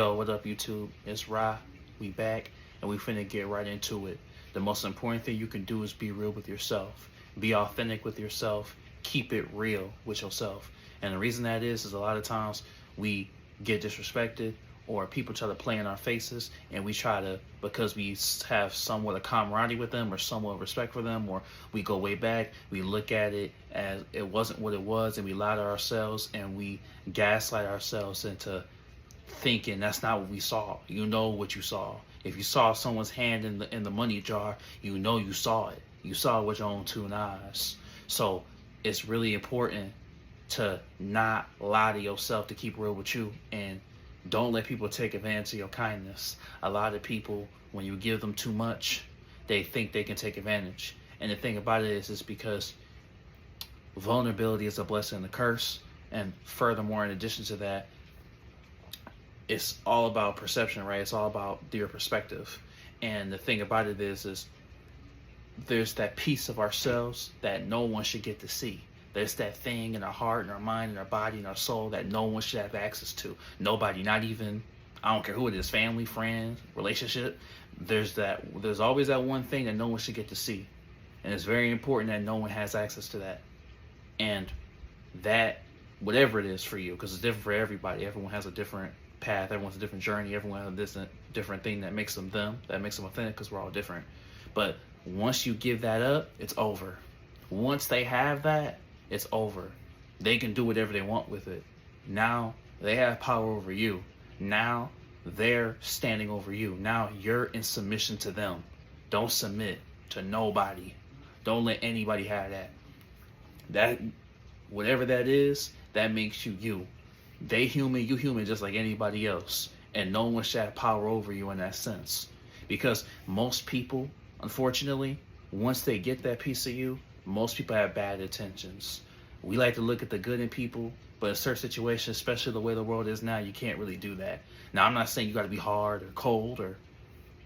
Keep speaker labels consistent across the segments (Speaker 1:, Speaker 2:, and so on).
Speaker 1: Yo, what up, YouTube? It's Ra. We back, and we finna get right into it. The most important thing you can do is be real with yourself. Be authentic with yourself. Keep it real with yourself. And the reason that is a lot of times we get disrespected or people try to play in our faces, and we try to, because we have somewhat of camaraderie with them or somewhat of respect for them, or we go way back, we look at it as it wasn't what it was, and we lie to ourselves, and we gaslight ourselves into thinking that's not what we saw. You know what you saw. If you saw someone's hand in the money jar, you know you saw it. You saw it with your own two eyes. So it's really important to not lie to yourself, to keep real with you, and don't let people take advantage of your kindness. A lot of people, when you give them too much, they think they can take advantage. And the thing about it is because vulnerability is a blessing and a curse. And furthermore, in addition to that, it's all about perception, right? It's all about your perspective. And the thing about it is there's that piece of ourselves that no one should get to see. There's that thing in our heart, in our mind, in our body, in our soul that no one should have access to. Nobody, not even, I don't care who it is, family, friends, relationship. There's always that one thing that no one should get to see. And it's very important that no one has access to that. And that, whatever it is for you, because it's different for everybody. Everyone has a different path. Everyone's a different journey. Everyone has a different thing that makes them them, that makes them authentic, because we're all different. But once you give that up, it's over. Once they have that, it's over. They can do whatever they want with it. Now they have power over you. Now they're standing over you. Now you're in submission to them. Don't submit to nobody. Don't let anybody have that. That, whatever that is, that makes you you. They human, you human, just like anybody else. And no one should have power over you in that sense. Because most people, unfortunately, once they get that piece of you, most people have bad intentions. We like to look at the good in people, but in certain situations, especially the way the world is now, you can't really do that. Now, I'm not saying you got to be hard or cold or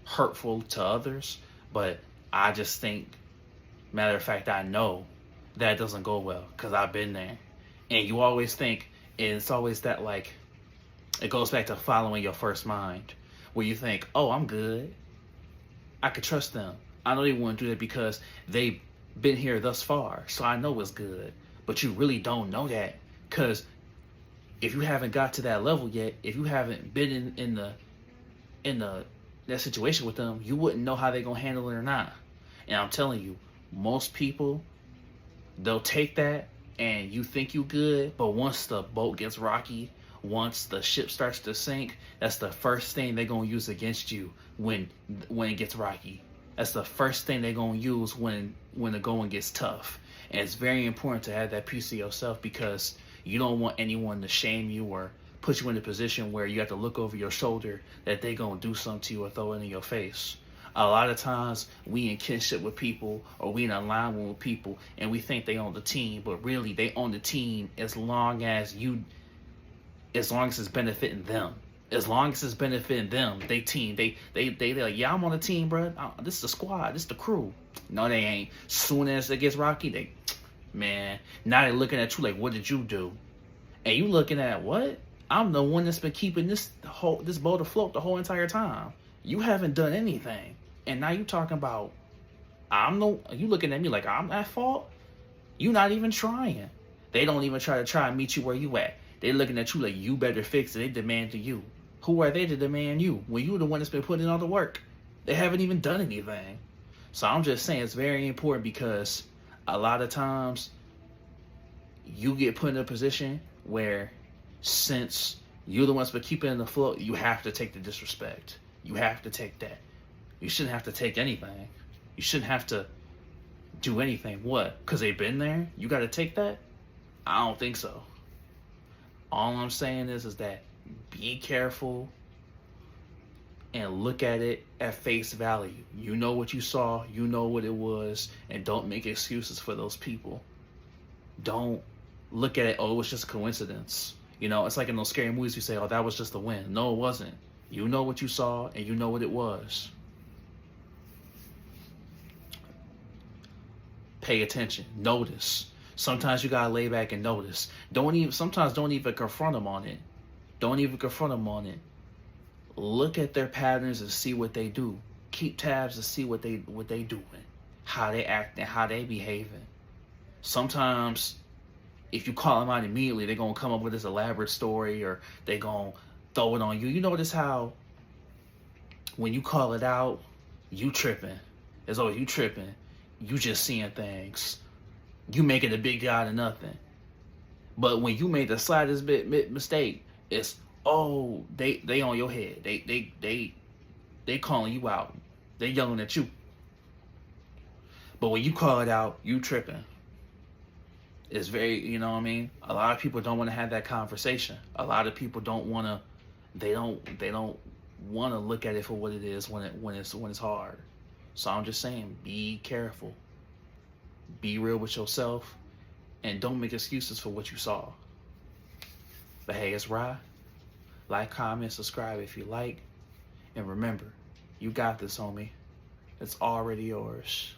Speaker 1: hurtful to others, but I just think, matter of fact, I know that doesn't go well because I've been there. And you always think, and it's always that, like, it goes back to following your first mind, where you think, oh, I'm good. I could trust them. I know they wouldn't do that because they've been here thus far, so I know it's good. But you really don't know that, because if you haven't got to that level yet, if you haven't been in that situation with them, you wouldn't know how they're gonna handle it or not. And I'm telling you, most people, they'll take that and you think you good, but once the boat gets rocky, once the ship starts to sink, that's the first thing they're gonna use against you when it gets rocky. That's the first thing they're gonna use when the going gets tough. And it's very important to have that piece of yourself, because you don't want anyone to shame you or put you in a position where you have to look over your shoulder that they're gonna do something to you or throw it in your face. A lot of times we in kinship with people, or we in alignment with people, and we think they own the team, but really they own the team as long as it's benefiting them. As long as it's benefiting them, they team. They like, yeah, I'm on the team, bro. This is the squad. This is the crew. No, they ain't. Soon as it gets rocky, now they're looking at you like, what did you do? And you looking at, what? I'm the one that's been keeping this boat afloat the whole entire time. You haven't done anything. And now you talking about, you looking at me like I'm at fault? You not even trying. They don't even try and meet you where you at. They looking at you like you better fix it. They demand to you. Who are they to demand you when you the one that's been putting in all the work? They haven't even done anything. So I'm just saying it's very important, because a lot of times you get put in a position where, since you're the ones been keeping it afloat, you have to take the disrespect. You have to take that. You shouldn't have to take anything. You shouldn't have to do anything. What? Because they've been there? You got to take that? I don't think so. All I'm saying is that be careful and look at it at face value. You know what you saw, you know what it was, and don't make excuses for those people. Don't look at it, oh, it was just a coincidence. You know, it's like in those scary movies, you say, oh, that was just the wind. No, it wasn't. You know what you saw, and you know what it was. Pay attention. Notice. Sometimes you gotta lay back and notice. Sometimes don't even confront them on it. Don't even confront them on it. Look at their patterns and see what they do. Keep tabs to see what they doing, how they acting, how they behaving. Sometimes if you call them out immediately, they're gonna come up with this elaborate story, or they gonna throw it on you. You notice how when you call it out, you tripping. It's always you tripping. You just seeing things. You making a big deal out of nothing. But when you made the slightest bit mistake, it's, oh, they on your head. They calling you out. They yelling at you. But when you call it out, you tripping. It's very, you know what I mean? A lot of people don't want to have that conversation. A lot of people don't want to. They don't want to look at it for what it is when it's hard. So I'm just saying, be careful. Be real with yourself, and don't make excuses for what you saw. But hey, it's Rye. Like, comment, subscribe if you like. And remember, you got this, homie. It's already yours.